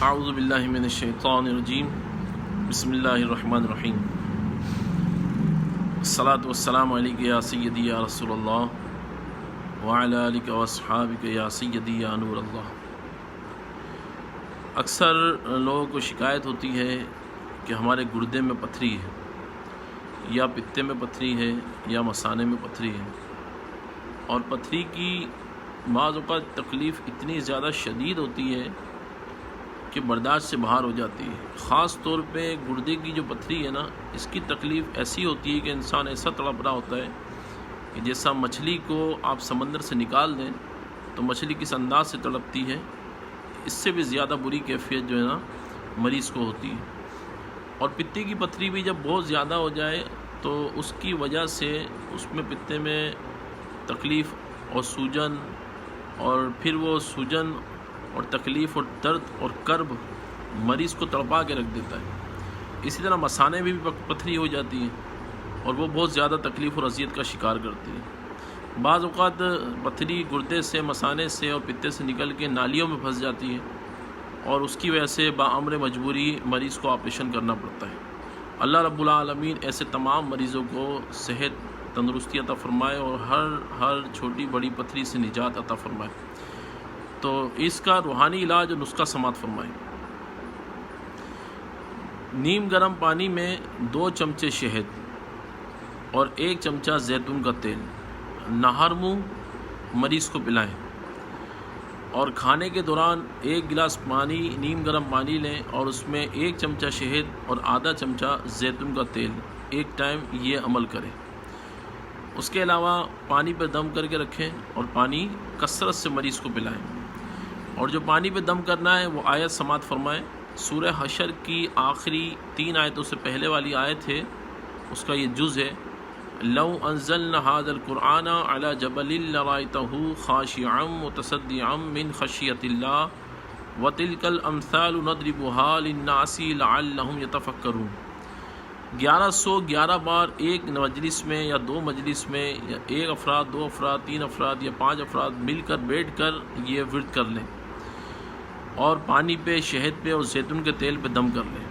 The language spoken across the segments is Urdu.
اعوذ باللہ من الشیطان الرجیم بسم اللہ الرحمن الرحیم الصلاۃ والسلام علیک یا سیدی یا رسول اللہ وعلی آلک واصحابک یا سیدی یا نور اللہ۔ اکثر لوگوں کو شکایت ہوتی ہے کہ ہمارے گردے میں پتھری ہے، یا پتے میں پتھری ہے، یا مثانے میں پتھری ہے، اور پتھری کی بعض اوقات تکلیف اتنی زیادہ شدید ہوتی ہے کہ برداشت سے باہر ہو جاتی ہے۔ خاص طور پہ گردے کی جو پتھری ہے نا، اس کی تکلیف ایسی ہوتی ہے کہ انسان ایسا تڑپ رہا ہوتا ہے کہ جیسا مچھلی کو آپ سمندر سے نکال دیں تو مچھلی کس انداز سے تڑپتی ہے، اس سے بھی زیادہ بری کیفیت جو ہے نا مریض کو ہوتی ہے۔ اور پتے کی پتھری بھی جب بہت زیادہ ہو جائے تو اس کی وجہ سے اس میں پتے میں تکلیف اور سوجن، اور پھر وہ سوجن اور تکلیف اور درد اور کرب مریض کو تڑپا کے رکھ دیتا ہے۔ اسی طرح مثانے میں بھی پتھری ہو جاتی ہیں اور وہ بہت زیادہ تکلیف اور اذیت کا شکار کرتی ہے۔ بعض اوقات پتھری گردے سے، مثانے سے اور پتے سے نکل کے نالیوں میں پھنس جاتی ہے، اور اس کی وجہ سے بامر مجبوری مریض کو آپریشن کرنا پڑتا ہے۔ اللہ رب العالمین ایسے تمام مریضوں کو صحت، تندرستی عطا فرمائے اور ہر چھوٹی بڑی پتھری سے نجات عطا فرمائے۔ تو اس کا روحانی علاج اور نسخہ سماعت فرمائیں۔ نیم گرم پانی میں 2 چمچے شہد اور 1 چمچہ زیتون کا تیل نہر منہ مریض کو پلائیں، اور کھانے کے دوران 1 گلاس پانی، نیم گرم پانی لیں اور اس میں 1 چمچہ شہد اور آدھا چمچہ زیتون کا تیل ایک ٹائم یہ عمل کریں۔ اس کے علاوہ پانی پہ دم کر کے رکھیں اور پانی کثرت سے مریض کو پلائیں۔ اور جو پانی پہ دم کرنا ہے وہ آیت سماعت فرمائیں۔ سورہ حشر کی آخری 3 آیتوں سے پہلے والی آیت ہے، اس کا یہ جز ہے۔ لو انزلنا هذا القرآن على جبل لرأيته خاشعا متصدعا من خشية الله وتلك الأمثال نضربها للناس لعلهم يتفكرون۔ 1111 بار ایک مجلس میں یا 2 مجلس میں، یا 1 افراد، 2 افراد، 3 افراد یا 5 افراد مل کر بیٹھ کر یہ ورد کر لیں، اور پانی پہ، شہد پہ اور زیتون کے تیل پہ دم کر لیں،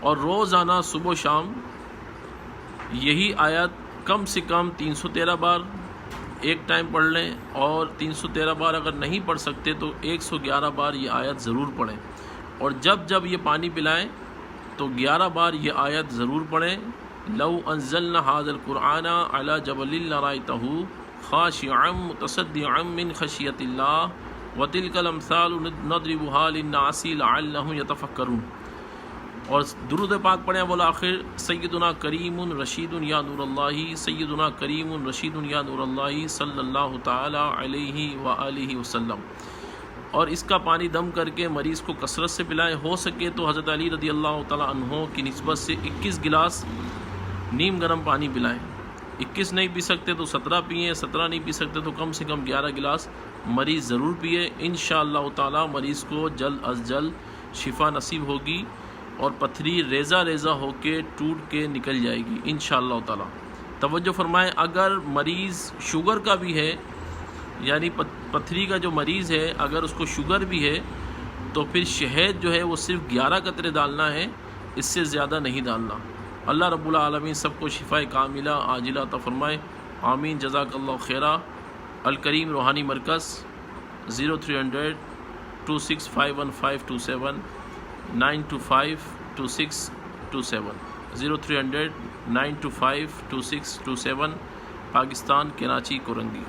اور روزانہ صبح و شام یہی آیت کم سے کم 313 بار ایک ٹائم پڑھ لیں، اور 313 بار اگر نہیں پڑھ سکتے تو 111 بار یہ آیت ضرور پڑھیں۔ اور جب یہ پانی پلائیں تو 11 بار یہ آیت ضرور پڑھیں۔ لو انزلنا هذا القرآن على جبل لرأيته خاشعا متصدعا من خشية الله وتلك الأمثال نضربها للناس لعلهم يتفكرون۔ اور درود پاک پڑھیں بالآخر، سیدنا کریم رشید یا نور اللہ، سیدنا کریم رشید یا نور اللہ صلی اللہ تعالی علیہ وآلہ وسلم۔ اور اس کا پانی دم کر کے مریض کو کثرت سے پلائیں۔ ہو سکے تو حضرت علی رضی اللہ تعالی عنہ کی نسبت سے 21 گلاس نیم گرم پانی پلائیں۔ 21 نہیں پی سکتے تو 17 پئیں، 17 نہیں پی سکتے تو کم سے کم 11 گلاس مریض ضرور پیے۔ انشاءاللہ تعالی مریض کو جلد از جلد شفا نصیب ہوگی، اور پتھری ریزہ ریزہ ہو کے ٹوٹ کے نکل جائے گی انشاءاللہ تعالی۔ توجہ فرمائیں، اگر مریض شوگر کا بھی ہے، یعنی پتھری کا جو مریض ہے اگر اس کو شوگر بھی ہے تو پھر شہد جو ہے وہ صرف 11 قطرے ڈالنا ہے، اس سے زیادہ نہیں ڈالنا۔ اللہ رب العالمین سب کو شفا کاملہ عاجلہ عطا فرمائے، آمین۔ جزاک اللہ خیرہ۔ الکریم روحانی مرکز 0300 2651 9252627 0300 9252627 پاکستان، کراچی، کورنگی۔